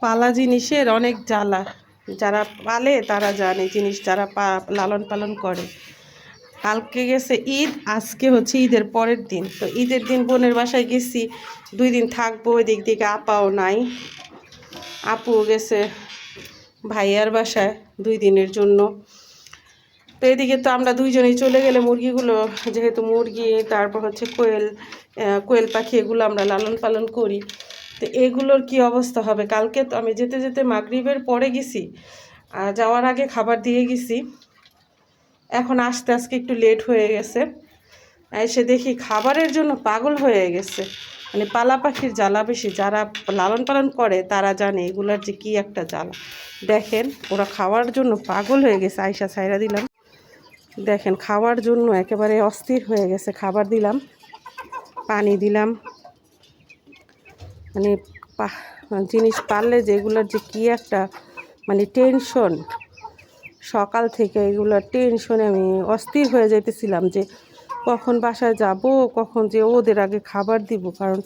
পালা জিনিসের অনেক জ্বালা, যারা পালে তারা জানে জিনিস, যারা লালন পালন করে। কালকে গেছে ঈদ, আজকে হচ্ছে ঈদের পরের দিন। তো ঈদের দিন বোনের বাসায় গেছি, 2 দিন থাকবো। ওই দিক দিকে আপাও নাই, আপুও গেছে ভাইয়ার বাসায় 2 দিনের জন্য। তো এদিকে তো আমরা 2জনেই চলে গেলে মুরগিগুলো, যেহেতু মুরগি তারপর হচ্ছে কোয়েল পাখি, এগুলো আমরা লালন পালন করি। তো এগুলোর কি অবস্থা হবে। কালকে তো আমি যেতে যেতে মাগরিবের পরে গেছি, যাওয়ার আগে খাবার দিয়ে গেছি। এখন আস্তে আজকে একটু লেট হয়ে গেছে, এসে দেখি খাবারের জন্য পাগল হয়ে গেছে। মানে পালা পাখির জ্বালা বেশি, যারা লালন পালন করে তারা জানে এগুলার যে কি একটা জ্বালা। দেখেন ওরা খাওয়ার জন্য পাগল হয়ে গেছে। আয়সা ছাইরা দিলাম, দেখেন খাওয়ার জন্য একেবারে অস্থির হয়ে গেছে। খাবার দিলাম, পানি দিলাম। মানে জিনিস পারলে যেগুলোর যে কি একটা মানে টেনশন, সকাল থেকে এগুলোর টেনশনে আমি অস্থির হয়ে যাইতেছিলাম যে কখন বাসায় যাব, কখন যে ওদের আগে খাবার দিব। কারণ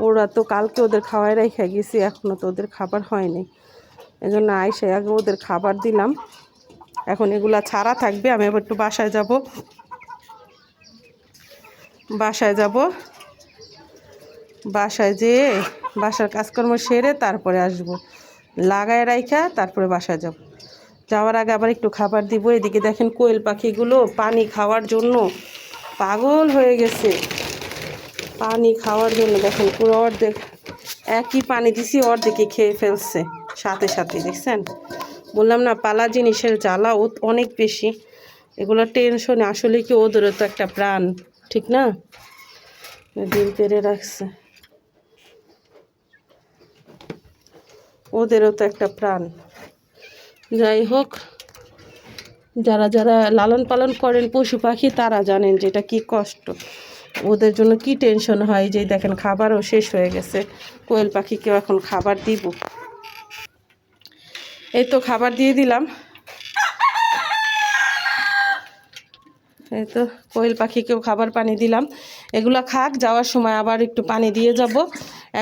ওরা তো কালকে ওদের খাওয়াই রেখে গেছি, এখনও তো ওদের খাবার হয়নি। এই জন্য আইসে আগে ওদের খাবার দিলাম। এখন এগুলা ছাড়া থাকবে, আমি আবার একটু বাসায় যাব। বাসায় যেয়ে বাসার কাজকর্ম সেরে তারপরে আসব, লাগায় রাইখা তারপরে বাসায় যাব। যাওয়ার আগে আবার একটু খাবার দিব। এদিকে দেখেন কোয়েল পাখিগুলো পানি খাওয়ার জন্য পাগল হয়ে গেছে। পানি খাওয়ার জন্য দেখেন পুরো অর্ধেক, একই পানি দিছি অর্ধেকে খেয়ে ফেলছে সাথে সাথে। দেখছেন, বললাম না পালা জিনিসের জ্বালা অনেক বেশি। এগুলো টেনশনে আসলে কি ওদেরও তো একটা প্রাণ, ঠিক না? ডিম পেড়ে রাখছে, ওদেরও তো একটা প্রাণ। যাই হোক, যারা যারা লালন পালন করেন পশু পাখি তারা জানেন যে এটা কী কষ্ট, ওদের জন্য কি টেনশন হয়। যে দেখেন খাবারও শেষ হয়ে গেছে, কোয়েল পাখিকেও এখন খাবার দিব। এই তো খাবার দিয়ে দিলাম। এই তো কোয়েল পাখিকেও খাবার পানি দিলাম। এগুলা খাক, যাওয়ার সময় আবার একটু পানি দিয়ে যাব।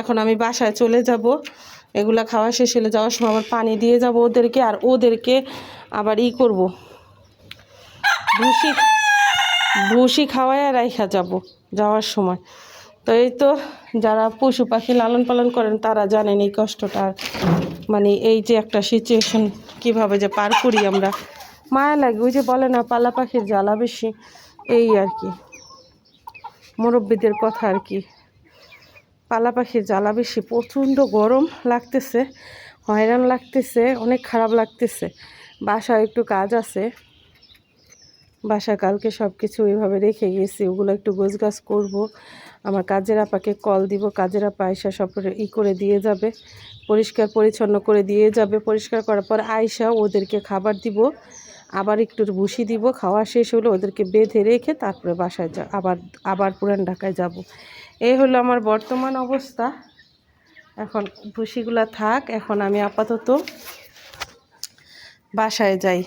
এখন আমি বাসায় চলে যাব, এগুলা খাওয়া শেষ হলে যাওয়ার সময় আবার পানি দিয়ে যাব ওদেরকে। আর ওদেরকে আবার করব, ভুসি খাওয়ায় রাইখা যাব যাওয়ার সময়। তো এই তো যারা পশু পাখি লালন পালন করেন তারা জানেন এই কষ্টটা। মানে এই যে একটা সিচুয়েশন কিভাবে যে পার করি আমরা, মায়া লাগে। ওই যে বলে না পালা পাখির জ্বালা বেশি, এই আর কি মুরব্বীদের কথা আর কি। পালা পাখির জ্বালা বেশি, প্রচণ্ড গরম লাগতেছে, হয়রান লাগতেছে, অনেক খারাপ লাগতেছে। বাসায় একটু কাজ আছে, বাসা কালকে সব কিছু ওইভাবে রেখে গেছি, ওগুলো একটু গোছগাছ করব। আমার কাজের আপাকে কল দিব, কাজের আপা আয়সা সব করে দিয়ে যাবে, পরিষ্কার পরিচ্ছন্ন করে দিয়ে যাবে। পরিষ্কার করার পর আয়সা ওদেরকে খাবার দিব, আবার একটু ভুসি দিব। খাওয়া শেষ হলে ওদেরকে বেঁধে রেখে তারপরে বাসায় আবার পুরান ঢাকায় যাব। এই হলো আমার বর্তমান অবস্থা। এখন ভুসিগুলা থাক, এখন আমি আপাতত বাসায় যাই।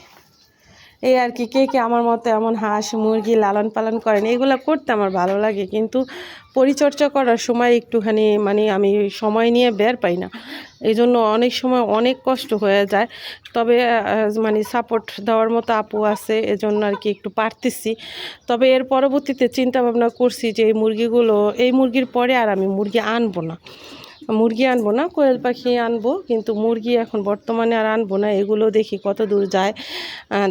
এই আর কি। কে কে আমার মতো এমন হাঁস মুরগি লালন পালন করেন? এগুলো করতে আমার ভালো লাগে, কিন্তু পরিচর্যা করার সময় একটুখানি মানে আমি সময় নিয়ে বের পাই না, এই জন্য অনেক সময় অনেক কষ্ট হয়ে যায়। তবে মানে সাপোর্ট দেওয়ার মতো আপু আছে, এজন্য আর কি একটু পারতেছি। তবে এর পরবর্তীতে চিন্তা ভাবনা করছি যে এই মুরগির পরে আর আমি মুরগি আনবো না, কোয়েল পাখি আনবো, কিন্তু মুরগি এখন বর্তমানে আর আনবো না। এগুলো দেখি কত দূর যায়,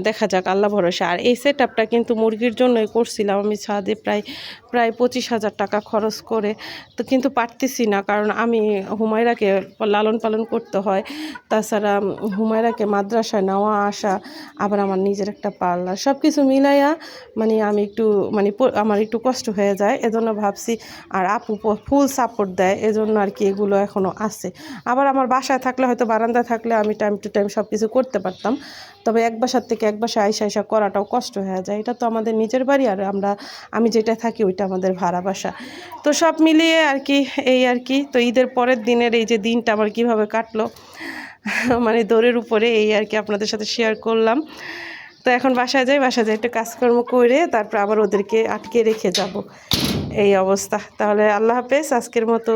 দেখা যাক, আল্লাহ ভরসা। আর এই সেট আপটা কিন্তু মুরগির জন্যই করছিলাম আমি, ছাদে প্রায় 25,000 টাকা খরচ করে। তো কিন্তু পারতেছি না, কারণ আমি হুমায়রাকে লালন পালন করতে হয়, তাছাড়া হুমায়রাকে মাদ্রাসায় নেওয়া আসা, আবার আমার নিজের একটা পার্লার, সব কিছু মিলাইয়া মানে আমি একটু আমার একটু কষ্ট হয়ে যায়। এজন্য ভাবছি, আর আপু ফুল সাপোর্ট দেয়, এজন্য আর কি এগুলো এখনও আছে। আবার আমার বাসায় থাকলে, হয়তো বারান্দায় থাকলে আমি টাইম টু টাইম সব কিছু করতে পারতাম। তবে এক বাসার থেকে এক বাসায় আইসা করাটাও কষ্ট হয়ে যায়। এটা তো আমাদের নিজের বাড়ি, আর আমি যেটা থাকি ওইটা আমাদের ভাড়া বাসা। তো সব মিলিয়ে আর কি, এই আর কি। তো ঈদের পরের দিনের এই যে দিনটা আমার কীভাবে কাটলো মানে দৌড়ের উপরে, এই আর কি আপনাদের সাথে শেয়ার করলাম। তো এখন বাসায় যাই একটু কাজকর্ম করে তারপর আবার ওদেরকে আটকে রেখে যাব, এই অবস্থা। তাহলে আল্লাহ হাফেজ আজকের মতো।